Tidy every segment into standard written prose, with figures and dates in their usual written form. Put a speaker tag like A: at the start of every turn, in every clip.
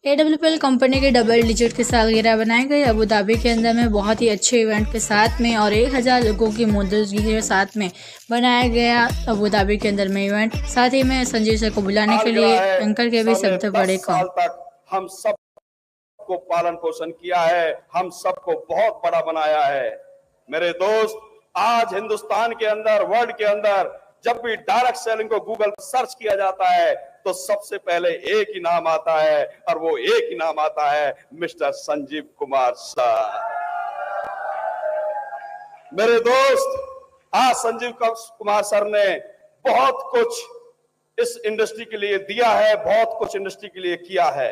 A: AWPL company की double digit की सालगिरह बनाई गई अबू धाबी के अंदर में बहुत ही अच्छे इवेंट के साथ में और 1000 लोगों की मौजूदगी के साथ में बनाया गया अबू धाबी के अंदर में इवेंट। साथ ही में संजीव सर को बुलाने के लिए एंकर के भी शब्द बड़े कम।
B: साल तक हम सबको पालन पोषण किया है, हम सबको बहुत बड़ा बनाया है। मेरे दोस्त, आज हिंदुस्तान के अंदर, वर्ल्ड के अंदर जब भी डायरेक्ट सेलिंग को गूगल पर सर्च किया जाता है तो सबसे पहले एक ही नाम आता है और वो एक ही नाम आता है मिस्टर संजीव कुमार सर। मेरे दोस्त, आज संजीव कुमार सर ने बहुत कुछ इस इंडस्ट्री के लिए दिया है, बहुत कुछ इंडस्ट्री के लिए किया है।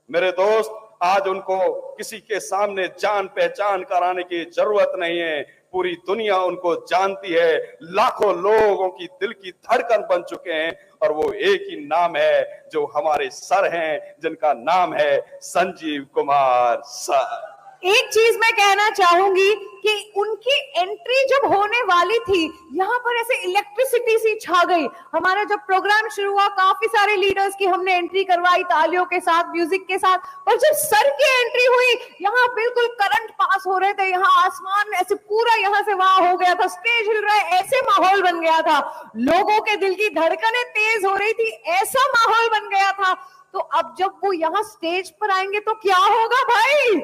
B: मेरे दोस्त, आज उनको किसी के सामने जान पहचान कराने की जरूरत नहीं है, पूरी दुनिया उनको जानती है, लाखों लोगों की दिल की धड़कन बन चुके हैं और वो एक ही नाम है जो हमारे सर हैं, जिनका नाम है संजीव कुमार सर।
C: एक चीज मैं कहना चाहूंगी कि उनकी एंट्री जब होने वाली थी, यहाँ पर ऐसे इलेक्ट्रिसिटी सी छा गई। हमारा जब प्रोग्राम शुरू हुआ, काफी सारे लीडर्स की हमने एंट्री करवाई तालियों के साथ, म्यूजिक के साथ, और जब सर की एंट्री हुई, यहाँ बिल्कुल करंट पास हो रहे थे, यहाँ आसमान ऐसे पूरा यहाँ से वहां हो गया था, स्टेज हिल रहा है, ऐसे माहौल बन गया था, लोगों के दिल की धड़कनें तेज हो रही थी, ऐसा माहौल बन गया था। तो अब जब वो यहाँ स्टेज पर आएंगे तो क्या होगा भाई?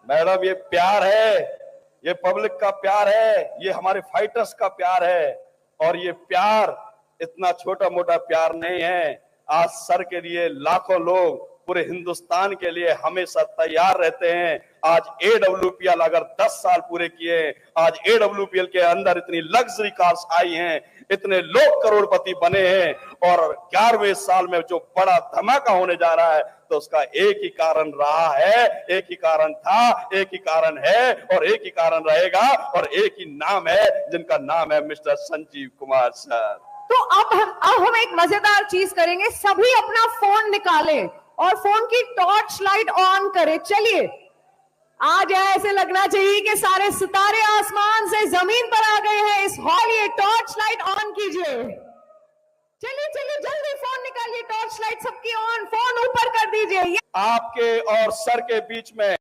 B: मैडम, ये प्यार है, ये पब्लिक का प्यार है, ये हमारे फाइटर्स का प्यार है, और ये प्यार इतना छोटा मोटा प्यार नहीं है। आज सर के लिए लाखों लोग पूरे हिंदुस्तान के लिए हमेशा तैयार रहते हैं। आज AWPL अगर 10 साल पूरे किए, आज AWPL के अंदर इतनी लग्जरी कार्स आई हैं, इतने लोग करोड़पति बने हैं, और 11वें साल में जो बड़ा धमाका होने जा रहा है तो उसका एक ही कारण रहा है, एक ही कारण था, एक ही कारण है और एक ही कारण रहेगा, और एक ही नाम है जिनका नाम है मिस्टर संजीव कुमार सर।
C: तो अब हम एक मजेदार चीज करेंगे, सभी अपना फोन निकालें और फोन की टॉर्च लाइट ऑन करें। चलिए, आज ऐसे लगना चाहिए कि सारे सितारे आसमान से जमीन पर आ गए हैं इस हॉल। ये टॉर्च लाइट ऑन कीजिए, चलिए चलिए जल्दी फोन निकालिए, टॉर्च लाइट सबकी ऑन, फोन ऊपर कर दीजिए।
B: आपके और सर के बीच में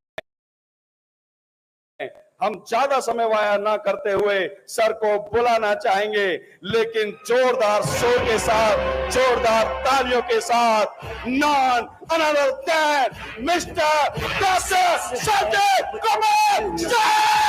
B: हम ज्यादा समय वाया ना करते हुए सर को बुलाना चाहेंगे, लेकिन जोरदार शोर के साथ, जोरदार तालियों के साथ, none another than mister doctor Sanjeev Kumar sir.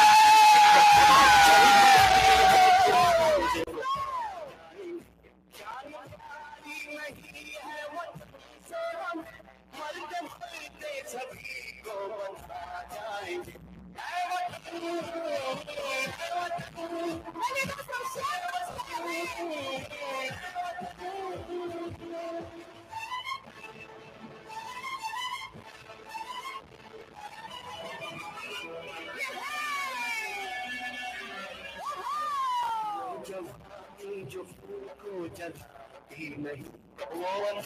B: जो फूल को जलाती नहीं, वो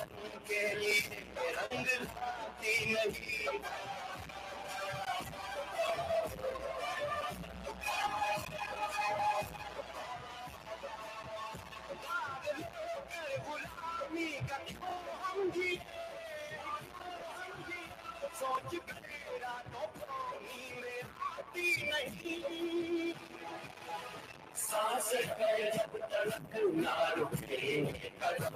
B: के लिए रंग लाती नहीं। सोच मेरा तो पानी में आती नहीं, सांस है जब तक ना रुकेंगे कदम,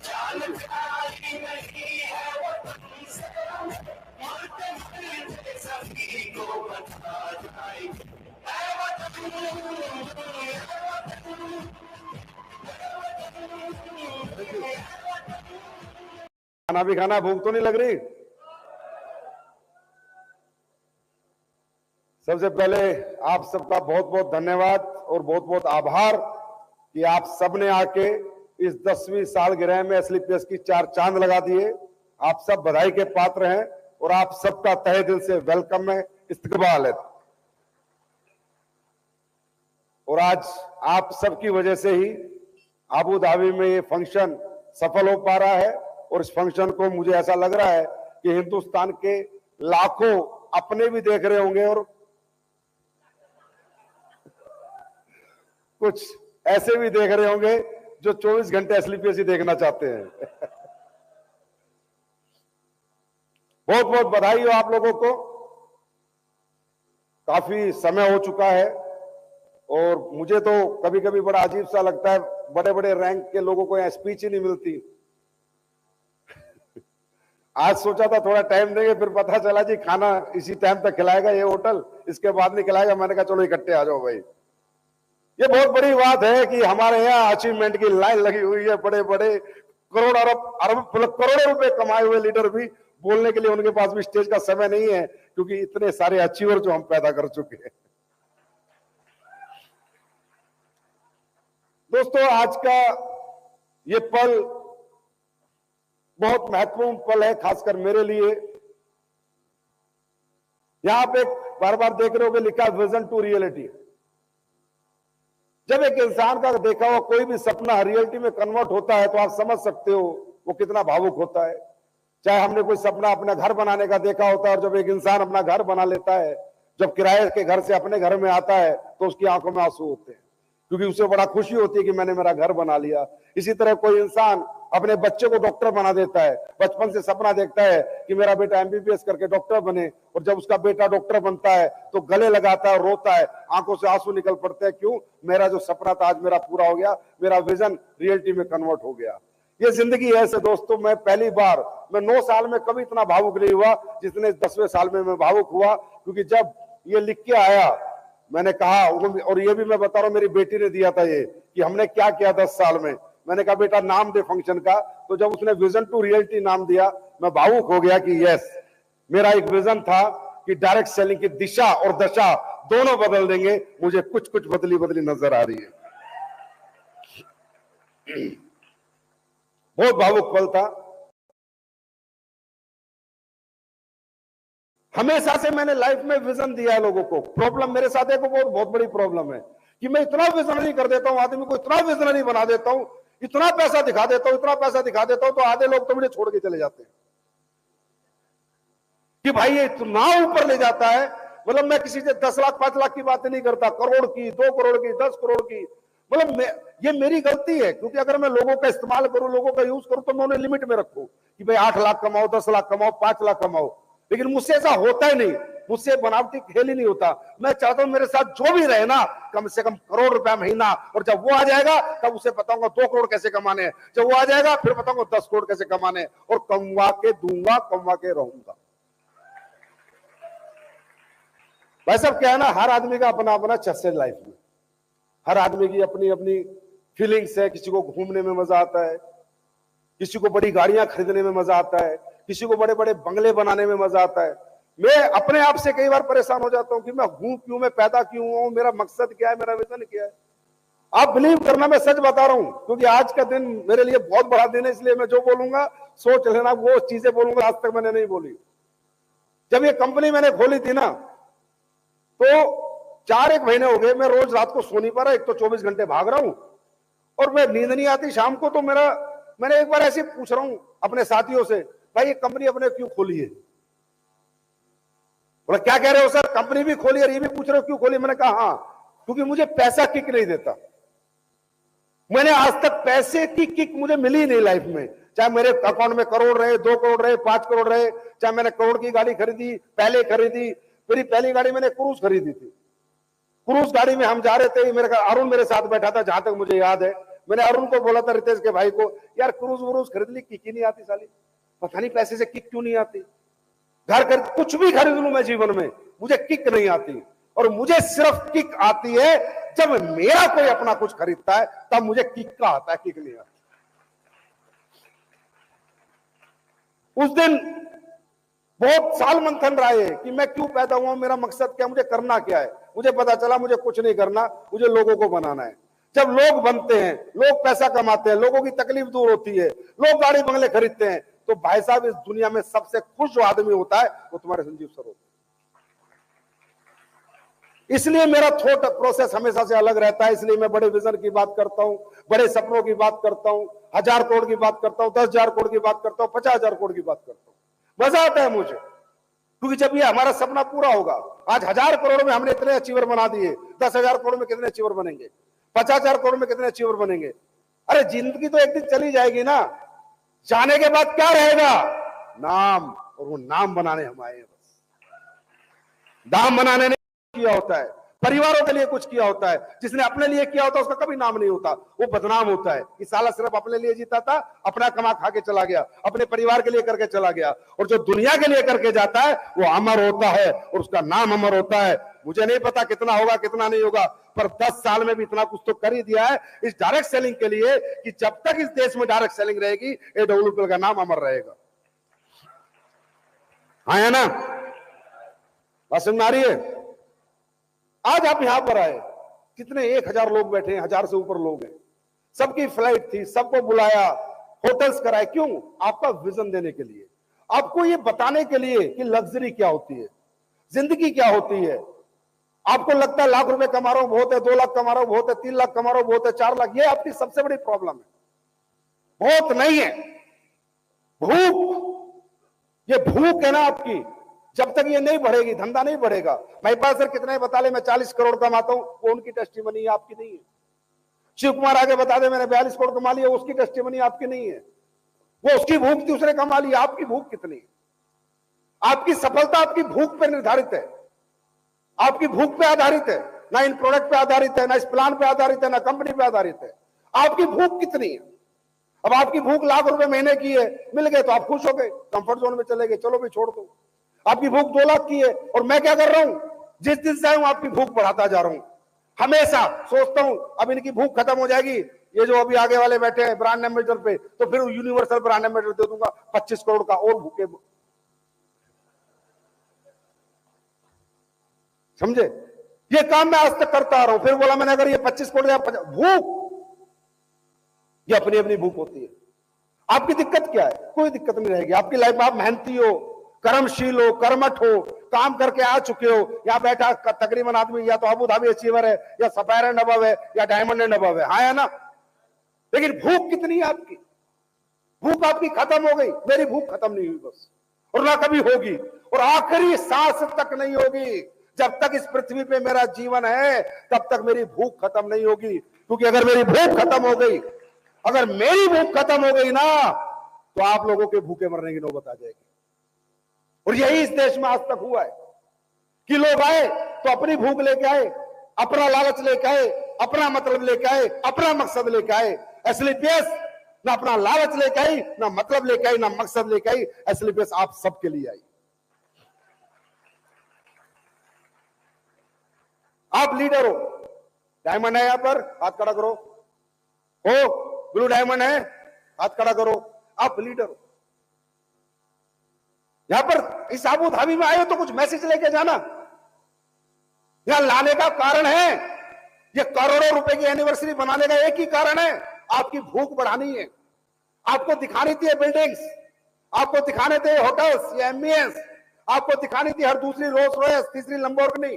B: जानकारी नहीं है वो तुमसे, मरते मरते सभी को बता जाएंगे। खाना भी खाना, भूख तो नहीं लग रही? सबसे पहले आप सबका बहुत बहुत धन्यवाद और बहुत बहुत आभार कि आप सबने आके इस 10वीं सालगिरह में एसलीपीएस की 4 चांद लगा दिए। आप सब बधाई के पात्र हैं और आप सबका तहे दिल से वेलकम है, इस्तकबाल है। और आज आप सबकी वजह से ही अबू धाबी में ये फंक्शन सफल हो पा रहा है, और इस फंक्शन को मुझे ऐसा लग रहा है कि हिंदुस्तान के लाखों अपने भी देख रहे होंगे और कुछ ऐसे भी देख रहे होंगे
D: जो 24 घंटे एसलीपीएस देखना चाहते हैं। बहुत बहुत बधाई हो आप लोगों को। काफी समय हो चुका है और मुझे तो कभी कभी बड़ा अजीब सा लगता है, बड़े बड़े रैंक के लोगों को यहाँ स्पीच ही नहीं मिलती। आज सोचा था थोड़ा टाइम देंगे, फिर पता चला जी खाना इसी टाइम तक खिलाएगा ये होटल, इसके बाद नहीं खिलाएगा। मैंने कहा चलो इकट्ठे आ जाओ भाई। ये बहुत बड़ी बात है कि हमारे यहाँ अचीवमेंट की लाइन लगी हुई है। बड़े बड़े करोड़ अरब करोड़ों रुपए कमाए हुए लीडर भी बोलने के लिए उनके पास भी स्टेज का समय नहीं है, क्योंकि इतने सारे अचीवर जो हम पैदा कर चुके हैं। दोस्तों, आज का ये पल बहुत महत्वपूर्ण पल है, खासकर मेरे लिए। यहां पे बार बार देख रहे होगे लिखा विजन टू रियलिटी। जब एक इंसान का देखा हुआ कोई भी सपना रियलिटी में कन्वर्ट होता है तो आप समझ सकते हो वो कितना भावुक होता है। चाहे हमने कोई सपना अपना घर बनाने का देखा होता है, और जब एक इंसान अपना घर बना लेता है, जब किराए के घर से अपने घर में आता है, तो उसकी आंखों में आंसू होते हैं, क्योंकि उसे बड़ा खुशी होती है कि मैंने मेरा घर बना लिया। इसी तरह कोई इंसान अपने बच्चे को डॉक्टर बना देता है, बचपन से सपना देखता है कि मेरा बेटा एमबीबीएस करके डॉक्टर बने, और जब उसका बेटा डॉक्टर बनता है तो गले लगाता है, रोता है, आंखों से आंसू निकल पड़ते हैं। क्यों? मेरा जो सपना था आज मेरा पूरा हो गया, मेरा विजन रियलिटी में कन्वर्ट हो गया। ये जिंदगी है। ऐसे दोस्तों, मैं पहली बार, मैं 9 साल में कभी इतना भावुक नहीं हुआ जितने 10वें साल में मैं भावुक हुआ, क्योंकि जब ये लिख के आया मैंने कहा, और ये भी मैं बता रहा हूं, मेरी बेटी ने दिया था ये, कि हमने क्या किया 10 साल में। मैंने कहा बेटा नाम दे फंक्शन का, तो जब उसने विजन टू रियलिटी नाम दिया, मैं भावुक हो गया कि यस, मेरा एक विजन था कि डायरेक्ट सेलिंग की दिशा और दशा दोनों बदल देंगे। मुझे कुछ कुछ बदली बदली नजर आ रही है। बहुत भावुक पल था। हमेशा से मैंने लाइफ में विजन दिया है लोगों को। प्रॉब्लम मेरे साथ एक बहुत बड़ी प्रॉब्लम है कि मैं इतना विजनरी कर देता हूं, आदमी को इतना विजनरी बना देता हूं, इतना पैसा दिखा देता हूं, इतना पैसा दिखा देता हूं, तो आधे लोग तो मुझे छोड़ के चले जाते हैं कि भाई ये इतना ऊपर ले जाता है। मतलब मैं किसी से 10 लाख 5 लाख की बात नहीं करता, करोड़ की, 2 करोड़ की, 10 करोड़ की। मतलब ये मेरी गलती है, क्योंकि अगर मैं लोगों का इस्तेमाल करूं, लोगों का यूज करूं, तो मैं उन्हें लिमिट में रखूं कि भाई 8 लाख कमाओ, 10 लाख कमाओ, 5 लाख कमाओ। लेकिन मुझसे ऐसा होता ही नहीं, मुझसे बनावटी खेल ही नहीं होता। मैं चाहता हूं मेरे साथ जो भी रहे ना, कम से कम करोड़ रुपया महीना, और जब वो आ जाएगा तब उसे बताऊंगा 2 करोड़ कैसे कमाने हैं। जब वो आ जाएगा फिर बताऊंगा 10 करोड़ कैसे कमाने हैं, और कमवा के दूंगा, कमवा के रहूंगा। भाई साहब, क्या है ना, हर आदमी का अपना अपना चस्स है लाइफ में। हर आदमी की अपनी अपनी फीलिंग्स है। किसी को घूमने में मजा आता है, किसी को बड़ी गाड़ियां खरीदने में मजा आता है, किसी को बड़े बड़े बंगले बनाने में मजा आता है। मैं अपने आप से कई बार परेशान हो जाता हूं कि मैं हूं क्यों, मैं पैदा क्यों हूं, मेरा मकसद क्या है, मेरा विजन क्या है। आप बिलीव करना, मैं सच बता रहा हूं, क्योंकि आज का दिन मेरे लिए बहुत बड़ा दिन है, इसलिए मैं जो बोलूंगा सोच लेना, वो चीजें बोलूंगा आज तक मैंने नहीं बोली। जब ये कंपनी मैंने खोली थी ना, तो 4-1 महीने हो गए मैं रोज रात को सो नहीं पा रहा। एक तो 24 घंटे भाग रहा हूं और मैं नींद नहीं आती शाम को। तो मैंने एक बार ऐसे पूछ रहा हूं अपने साथियों से, भाई ये कंपनी अपने क्यों खोली है? बोला क्या कह रहे हो सर, कंपनी भी खोली और ये भी पूछ रहे हो क्यों खोली? मैंने कहा हाँ, क्योंकि मुझे पैसा किक नहीं देता। मैंने आज तक पैसे की किक मुझे मिली नहीं लाइफ में, चाहे मेरे अकाउंट में करोड़ रहे, 2 करोड़ रहे, 5 करोड़ रहे, चाहे मैंने करोड़ की गाड़ी खरीदी, पहले खरीदी। मेरी पहली गाड़ी मैंने क्रूज खरीदी थी। क्रूज गाड़ी में हम जा रहे थे, अरुण मेरे साथ बैठा था, जहां तक मुझे याद है। मैंने अरुण को बोला था, रितेश के भाई को, यार क्रूज व्रूज खरीद ली, किक ही नहीं आती साली, पता नहीं पैसे से किक क्यों नहीं आती। घर खरीद, कुछ भी खरीद लूं मैं जीवन में, मुझे किक नहीं आती। और मुझे सिर्फ किक आती है जब मेरा कोई अपना कुछ खरीदता है, तब मुझे किक का आता है, किक नहीं आता। उस दिन बहुत साल मंथन रहा है कि मैं क्यों पैदा हुआ, मेरा मकसद क्या, मुझे करना क्या है। मुझे पता चला मुझे कुछ नहीं करना, मुझे लोगों को बनाना है। जब लोग बनते हैं, लोग पैसा कमाते हैं, लोगों की तकलीफ दूर होती है, लोग गाड़ी बंगले खरीदते हैं, तो भाई साहब इस दुनिया में सबसे खुश जो आदमी होता है वो तुम्हारे संजीव सर होते हैं। इसलिए मेरा थॉट प्रोसेस हमेशा से अलग रहता है। इसलिए मैं बड़े विजन की बात करता हूं, बड़े सपनों की बात करता हूं, 1000 करोड़ की बात करता हूं, 10,000 करोड़ की बात करता हूं, 50,000 करोड़ की बात करता हूं। मजा आता है मुझे, क्योंकि जब ये हमारा सपना पूरा होगा, आज 1000 करोड़ में हमने इतने अचीवर बना दिए, 10,000 करोड़ में कितने अचीवर बनेंगे, 50,000 करोड़ में कितने अचीवर बनेंगे। अरे जिंदगी तो एक दिन चली जाएगी ना, जाने के बाद क्या रहेगा? नाम, और वो नाम बनाने हम आए हैं। बस नाम बनाने ने किया होता है, परिवारों के लिए कुछ किया होता है। जिसने अपने लिए किया होता है उसका कभी नाम नहीं होता, वो बदनाम होता है। कि साला सिर्फ अपने लिए जीता था, अपना कमा खा के चला गया, अपने परिवार के लिए करके चला गया। और जो दुनिया के लिए करके जाता है वो अमर होता है, और उसका नाम अमर होता है। मुझे नहीं पता कितना होगा कितना नहीं होगा, पर 10 साल में भी इतना कुछ तो कर ही दिया है इस डायरेक्ट सेलिंग के लिए कि जब तक इस देश में डायरेक्ट सेलिंग रहेगी, AWPL का नाम अमर रहेगा। हाँ है ना? बात समझ में आ रही है? आज आप यहां पर आए, कितने 1000 लोग बैठे हैं, 1000 से ऊपर लोग हैं। सबकी फ्लाइट थी, सबको बुलाया, होटल्स कराए। क्यों? आपका विजन देने के लिए, आपको ये बताने के लिए कि लग्जरी क्या होती है, जिंदगी क्या होती है। आपको लगता है लाख रुपए कमा रहा हूं बहुत है, 2 लाख कमा रहा हूं बहुत है, 3 लाख कमा रहा हूं बहुत है, 4 लाख, ये आपकी सबसे बड़ी प्रॉब्लम है। बहुत नहीं है भूख, ये भूख है ना आपकी। जब तक ये नहीं बढ़ेगी, धंधा नहीं बढ़ेगा। मेरे पास सर कितने बता ले मैं 40 करोड़ कमाता हूं, वो उनकी टेस्टिमनी है, आपकी नहीं है। शिव कुमार आगे बता दे मैंने 42 करोड़ कमा लिया, उसकी टेस्टिमनी आपकी नहीं है। वो उसकी भूख थी, उसने कमा लिया, आपकी भूख कितनी है? आपकी सफलता आपकी भूख पर निर्धारित है, आपकी भूख पे आधारित है, ना इन प्रोडक्ट पे आधारित है, ना इस प्लान पे आधारित है, ना कंपनी पे आधारित है। आपकी भूख कितनी है? अब आपकी भूख लाख रुपए महीने की है, मिल गए तो आप खुश हो गए, कंफर्ट जोन में चले गए, चलो भी छोड़ दो। आपकी भूख 2 लाख की है, और मैं क्या कर रहा हूं, जिस दिन से आऊं आपकी भूख बढ़ाता जा रहा हूं। हमेशा सोचता हूं अब इनकी भूख खत्म हो जाएगी, ये जो अभी आगे वाले बैठे हैं ब्रांड एम्बेसडर पे, तो फिर यूनिवर्सल ब्रांड एम्बेसडर दे दूंगा 25 करोड़ का, और भूखे। समझे? ये काम मैं आज तक करता आ रहा हूं। फिर बोला मैंने अगर ये 25 करोड़ या भूख, ये अपनी अपनी भूख होती है। आपकी दिक्कत क्या है? कोई दिक्कत नहीं रहेगी आपकी लाइफ में। आप मेहनती हो, कर्मशील हो, कर्मठ हो, काम करके आ चुके हो। यहां बैठा तकरीबन आदमी या तो अबू धाबी अचीवर है, या सफायर एंड अबव है, या डायमंड एंड अबव है। हाँ है ना? लेकिन भूख कितनी है आपकी? भूख आपकी खत्म हो गई। मेरी भूख खत्म नहीं हुई बस, और ना कभी होगी, और आखिरी सांस तक नहीं होगी। जब तक इस पृथ्वी पे मेरा जीवन है तब तक मेरी भूख खत्म नहीं होगी। क्योंकि अगर मेरी भूख खत्म हो गई, अगर मेरी भूख खत्म हो गई ना, तो आप लोगों के भूखे मरने की नौबत आ जाएगी। और यही इस देश में आज तक हुआ है कि लोग आए तो अपनी भूख लेके आए, अपना लालच लेके आए, अपना मतलब लेके आए, अपना मकसद लेके आए। एसलीपीएस ना अपना लालच लेके आई, ना मतलब लेके आई, ना मकसद लेके आई। एसलीपीएस आप सबके लिए आई। आप लीडर हो। डायमंड है यहां पर, हाथ खड़ा करो। हो ब्लू डायमंड है, हाथ खड़ा करो। आप लीडर हो। यहां पर इस अबू धाबी में आए हो तो कुछ मैसेज लेके जाना। यहां लाने का कारण है, ये करोड़ों रुपए की एनिवर्सरी बनाने का एक ही कारण है, आपकी भूख बढ़ानी है। आपको दिखानी थी बिल्डिंग्स, आपको दिखाने थे होटल्स, ये एमबीएस, आपको दिखानी थी हर दूसरी रोल्स रॉयस, तीसरी लंबोर्गिनी,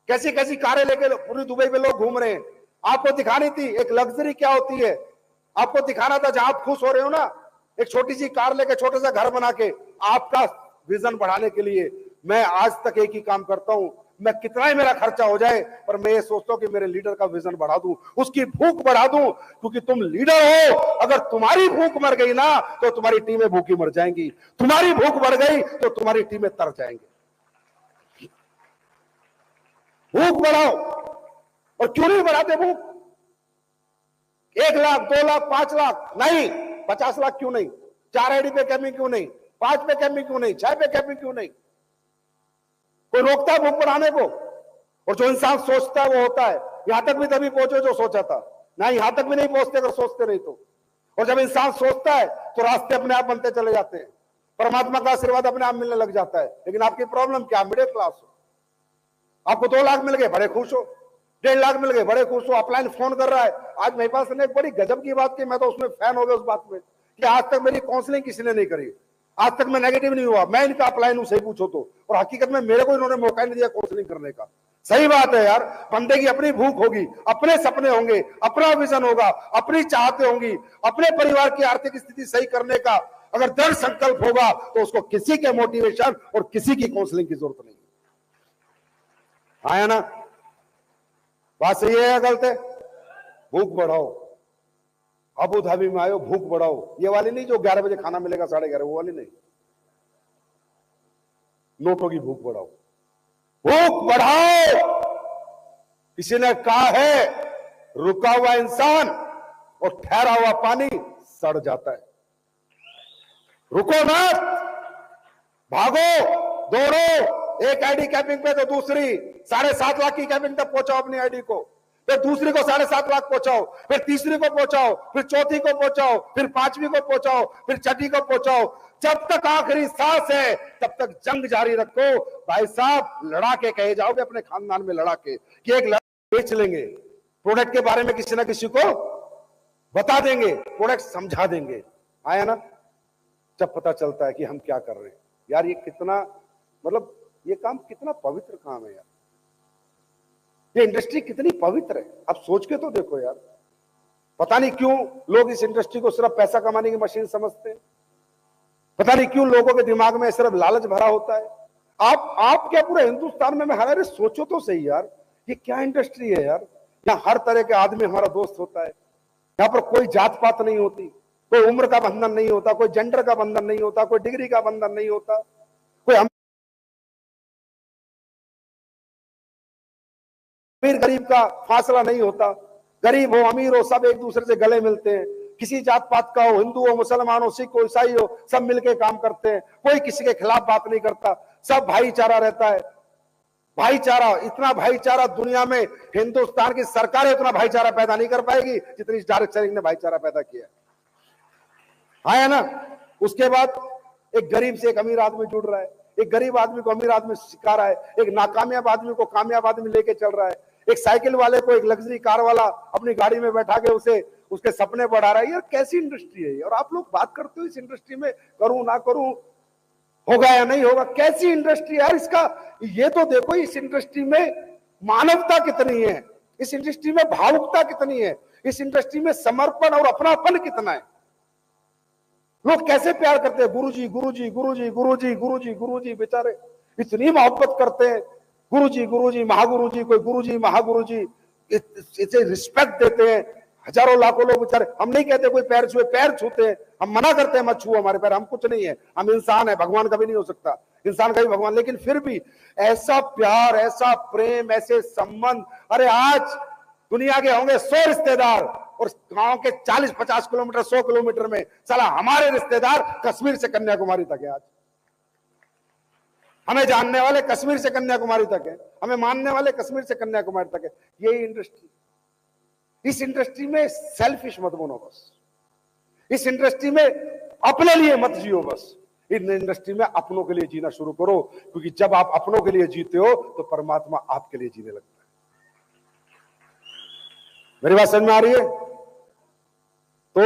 D: कैसी कैसी कारें लेके पूरी दुबई में लोग घूम रहे हैं। आपको दिखानी थी एक लग्जरी क्या होती है। आपको दिखाना था जहां आप खुश हो रहे हो ना, एक छोटी सी कार लेके, छोटा सा घर बना के। आपका विजन बढ़ाने के लिए मैं आज तक एक ही काम करता हूं, मैं कितना ही मेरा खर्चा हो जाए, पर मैं ये सोचता हूं कि मेरे लीडर का विजन बढ़ा दूं, उसकी भूख बढ़ा दूं। क्योंकि तुम लीडर हो, अगर तुम्हारी भूख मर गई ना तो तुम्हारी टीमें भूखी मर जाएंगी, तुम्हारी भूख बढ़ गई तो तुम्हारी टीमें तर जाएंगी। भूख बढ़ाओ। और क्यों नहीं बढ़ाते भूख? 1 लाख, 2 लाख, 5 लाख नहीं, 50 लाख क्यों नहीं? 4 आईडी पे कैमी क्यों नहीं? 5 पे कैमी क्यों नहीं? 6 पे कैमी क्यों नहीं? कोई रोकता है भूख बढ़ाने को? और जो इंसान सोचता है वो होता है। यहां तक भी तभी पहुंचे जो सोचा था ना, यहां तक भी नहीं पहुंचते अगर सोचते नहीं तो। और जब इंसान सोचता है तो रास्ते अपने आप बनते चले जाते हैं, परमात्मा का आशीर्वाद अपने आप मिलने लग जाता है। लेकिन आपकी प्रॉब्लम क्या? मिडिल क्लास हो। आपको 2 लाख मिल गए, बड़े खुश हो। 1.5 लाख मिल गए, बड़े खुश हो। अपलाइन फोन कर रहा है। आज मेरे पास ने एक बड़ी गजब की बात की, मैं तो उसमें फैन हो गया उस बात में, कि आज तक मेरी काउंसलिंग किसी ने नहीं करी, आज तक मैं नेगेटिव नहीं हुआ। मैं इनका अपलाइन हूं, सही पूछो तो। और हकीकत में मेरे को इन्होंने मौका नहीं दिया काउंसलिंग करने का। सही बात है यार, बंदे की अपनी भूख होगी, अपने सपने होंगे, अपना विजन होगा, अपनी चाहते होंगी, अपने परिवार की आर्थिक स्थिति सही करने का अगर दृढ़ संकल्प होगा तो उसको किसी के मोटिवेशन और किसी की काउंसलिंग की जरूरत नहीं। आया ना? बात सही है या गलत है? भूख बढ़ाओ। अबू धाबी में आयो, भूख बढ़ाओ, ये वाली नहीं जो 11 बजे खाना मिलेगा 11:30, वो वाली नहीं। नोटों की भूख बढ़ाओ, भूख बढ़ाओ। किसी ने कहा है रुका हुआ इंसान और ठहरा हुआ पानी सड़ जाता है। रुको मत, भागो, दौड़ो। एक आईडी कैपिंग पे तो दूसरी 7.5 लाख की कैपिंग तक पहुंचाओ अपनी आईडी को, फिर दूसरी को 7.5 लाख पहुंचाओ, फिर तीसरी को पहुंचाओ, फिर चौथी को पहुंचाओ, फिर 5वीं को पहुंचाओ, फिर छठी को पहुंचाओ। जब तक आखिरी सांस है तब तक जंग जारी रखो। भाई साहब, लड़ा के कहे जाओगे अपने खानदान में, लड़ा के कि एक लड़का बेच लेंगे, प्रोडक्ट के बारे में किसी ना किसी को बता देंगे, प्रोडक्ट समझा देंगे। आया ना, जब पता चलता है कि हम क्या कर रहे हैं। यार ये कितना, मतलब ये काम कितना पवित्र काम है यार, ये इंडस्ट्री कितनी पवित्र है। आप सोच के तो देखो यार, पता नहीं क्यों लोग इस इंडस्ट्री को सिर्फ पैसा कमाने की मशीन समझते हैं, पता नहीं क्यों लोगों के दिमाग में सिर्फ लालच भरा होता है। आप क्या पूरे हिंदुस्तान में हमारे, सोचो तो सही यार, ये क्या इंडस्ट्री है यार। यहाँ हर तरह के आदमी हमारा दोस्त होता है, यहाँ पर कोई जात पात नहीं होती, कोई उम्र का बंधन नहीं होता, कोई जेंडर का बंधन नहीं होता, कोई डिग्री का बंधन नहीं होता, कोई अमीर गरीब का फासला नहीं होता। गरीब हो अमीर हो सब एक दूसरे से गले मिलते हैं। किसी जात पात का हो, हिंदू हो मुसलमान हो सिख हो ईसाई हो, सब मिलके काम करते हैं। कोई किसी के खिलाफ बात नहीं करता, सब भाईचारा रहता है। भाईचारा, इतना भाईचारा दुनिया में हिंदुस्तान की सरकार उतना भाईचारा पैदा नहीं कर पाएगी जितनी डायरेक्ट सेलिंग ने भाईचारा पैदा किया है ना। उसके बाद एक गरीब से एक अमीर आदमी जुड़ रहा है, एक गरीब आदमी को अमीर आदमी सिखा रहा है, एक नाकामयाब आदमी को कामयाब आदमी लेके चल रहा है, एक साइकिल वाले को एक लग्जरी कार वाला अपनी गाड़ी में बैठा के उसे उसके सपने बढ़ा रहा है। यार कैसी इंडस्ट्री है। और आप लोग बात करते हो इस इंडस्ट्री में करूं ना करूं, होगा या नहीं होगा, कैसी इंडस्ट्री यार। इसका ये तो देखो, इस इंडस्ट्री में मानवता कितनी है, इस इंडस्ट्री में भावुकता कितनी है, इस इंडस्ट्री में समर्पण और अपनापन कितना है। लोग कैसे प्यार करते हैं, गुरुजी गुरुजी गुरुजी गुरुजी गुरुजी गुरुजी, बेचारे इतनी मोहब्बत करते हैं, गुरुजी गुरुजी महागुरुजी, कोई गुरुजी महागुरुजी, इसे रिस्पेक्ट देते हैं। हजारों लाखों लोग बेचारे, हम नहीं कहते कोई पैर छुए, पैर छूते हैं, हम मना करते हैं मत छुओ हमारे पैर, हम कुछ नहीं है, हम इंसान है, भगवान कभी नहीं हो सकता, इंसान कभी भगवान। लेकिन फिर भी ऐसा प्यार, ऐसा प्रेम, ऐसे संबंध। अरे आज दुनिया के होंगे 100 रिश्तेदार और गांव के 40-50 किलोमीटर 100 किलोमीटर में साला हमारे रिश्तेदार कश्मीर से कन्याकुमारी तक है। आज हमें जानने वाले कश्मीर से कन्याकुमारी तक है, हमें मानने वाले कश्मीर से कन्याकुमारी तक है। यही इंडस्ट्री, इस इंडस्ट्री में सेल्फिश मत बनो बस, इस इंडस्ट्री में अपने लिए मत जियो बस, इन इंडस्ट्री में अपनों के लिए जीना शुरू करो। क्योंकि जब आप अपनों के लिए जीते हो तो परमात्मा आपके लिए जीने लगता है। मेरी बात समझ में आ रही है? तो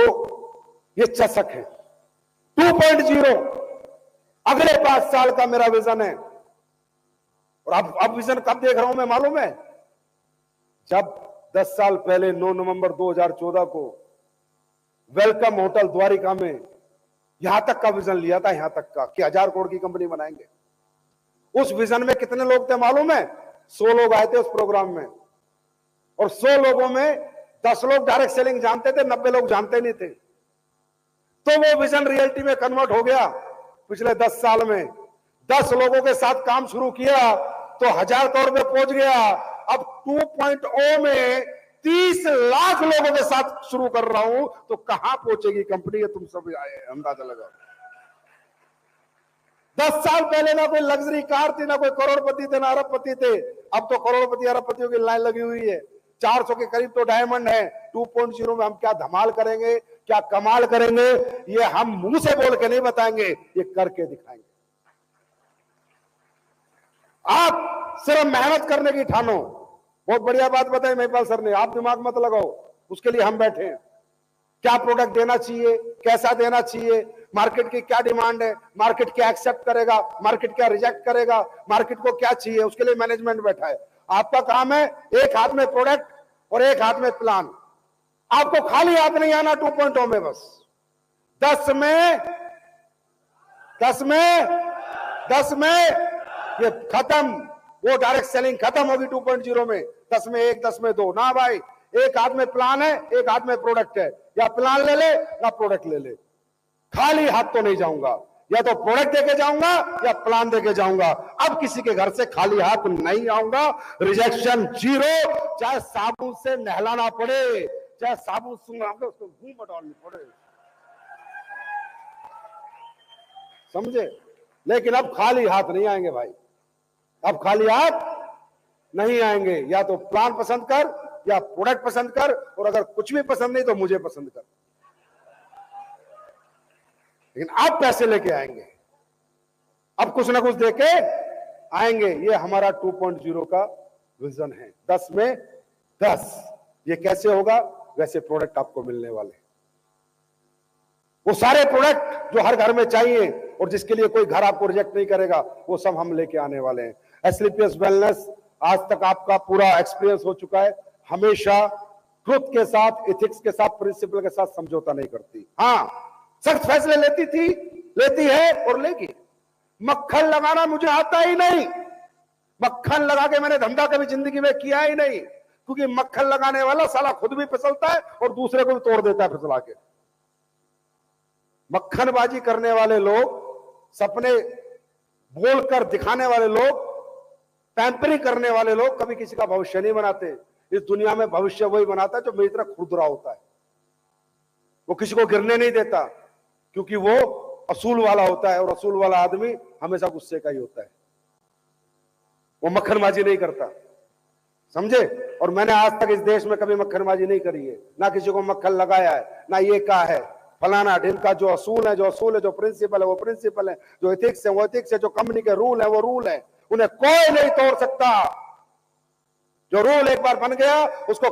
D: ये चषक है 2.0, अगले 5 साल का मेरा विजन है। और अब विजन कब देख रहा हूं मैं मालूम है? जब 10 साल पहले 9 नवंबर 2014 को वेलकम होटल द्वारिका में यहां तक का विजन लिया था, यहां तक का कि 1000 करोड़ की कंपनी बनाएंगे। उस विजन में कितने लोग थे मालूम है? 100 लोग आए थे उस प्रोग्राम में, और 100 लोगों में 10 लोग डायरेक्ट सेलिंग जानते थे, 90 लोग जानते नहीं थे। तो वो विजन रियलिटी में कन्वर्ट हो गया पिछले 10 साल में। 10 लोगों के साथ काम शुरू किया तो 1000 करोड़ में पहुंच गया। अब 2.0 में 30 लाख लोगों के साथ शुरू कर रहा हूं, तो कहां पहुंचेगी कंपनी, तुम सब अंदाजा लगाओ। 10 साल पहले ना कोई लग्जरी कार थी, ना कोई करोड़पति थे, ना अरबपति थे। अब तो करोड़पति अरबपतियों की लाइन लगी हुई है। 400 के करीब तो डायमंड है। 2.0 में हम क्या धमाल करेंगे, क्या कमाल करेंगे, ये हम मुंह से बोल के नहीं बताएंगे, ये करके दिखाएंगे। आप सिर्फ मेहनत करने की ठानो। बहुत बढ़िया बात बताई महिपाल सर ने, आप दिमाग मत लगाओ, उसके लिए हम बैठे हैं। क्या प्रोडक्ट देना चाहिए, कैसा देना चाहिए, मार्केट की क्या डिमांड है, मार्केट क्या एक्सेप्ट करेगा, मार्केट क्या रिजेक्ट करेगा, मार्केट को क्या चाहिए, उसके लिए मैनेजमेंट बैठा है। आपका काम है एक हाथ में प्रोडक्ट और एक हाथ में प्लान। आपको खाली हाथ नहीं आना 2.0 में, बस 10 में ये खत्म, वो डायरेक्ट सेलिंग खत्म होगी 2.0 में। 10 में 1, 10 में 2 ना भाई, एक हाथ में प्लान है, एक हाथ में प्रोडक्ट है, या प्लान ले ले या प्रोडक्ट ले ले। खाली हाथ तो नहीं जाऊंगा, या तो प्रोडक्ट देके जाऊंगा या प्लान देके जाऊंगा। अब किसी के घर से खाली हाथ नहीं आऊंगा। रिजेक्शन 0, चाहे साबुन से नहलाना पड़े, चाहे साबुन सुंघा उसको मुंह में डालनी पड़े, समझे। लेकिन अब खाली हाथ नहीं आएंगे भाई, अब खाली हाथ नहीं आएंगे। या तो प्लान पसंद कर या प्रोडक्ट पसंद कर, और अगर कुछ भी पसंद नहीं तो मुझे पसंद कर। लेकिन अब पैसे लेके आएंगे, अब कुछ ना कुछ देके आएंगे। ये हमारा 2.0 का विजन है। 10 में 10। ये कैसे होगा? वैसे प्रोडक्ट आपको मिलने वाले, वो सारे प्रोडक्ट जो हर घर में चाहिए और जिसके लिए कोई घर आपको रिजेक्ट नहीं करेगा, वो सब हम लेके आने वाले हैं। एसलीपीएस वेलनेस आज तक आपका पूरा एक्सपीरियंस हो चुका है, हमेशा ट्रुथ के साथ, एथिक्स के साथ, प्रिंसिपल के साथ समझौता नहीं करती। हाँ, सख्त फैसले लेती थी, लेती है और लेगी। मक्खन लगाना मुझे आता ही नहीं, मक्खन लगा के मैंने धंधा कभी जिंदगी में किया ही नहीं, क्योंकि मक्खन लगाने वाला साला खुद भी फिसलता है और दूसरे को भी तोड़ देता है फिसला के। मक्खनबाजी करने वाले लोग, सपने बोलकर दिखाने वाले लोग, पैम्परिंग करने वाले लोग कभी किसी का भविष्य नहीं बनाते। इस दुनिया में भविष्य वही बनाता है जो मेरी तरह खुरदुरा होता है। वो किसी को गिरने नहीं देता, क्योंकि वो असूल वाला होता है, और असूल वाला आदमी हमेशा गुस्से का ही होता है। वो मक्खनबाजी नहीं करता, समझे। और मैंने आज तक इस देश में कभी मक्खनबाजी नहीं करी है, ना किसी को मक्खन लगाया है, ना ये कहा है फलाना ढिमका। जो असूल है, जो असूल है, जो प्रिंसिपल है वो प्रिंसिपल है, जो एथिक्स है वो एथिक्स है, जो कंपनी के रूल है वो रूल है, उन्हें कोई नहीं तोड़ सकता। जो रूल एक बार बन गया उसको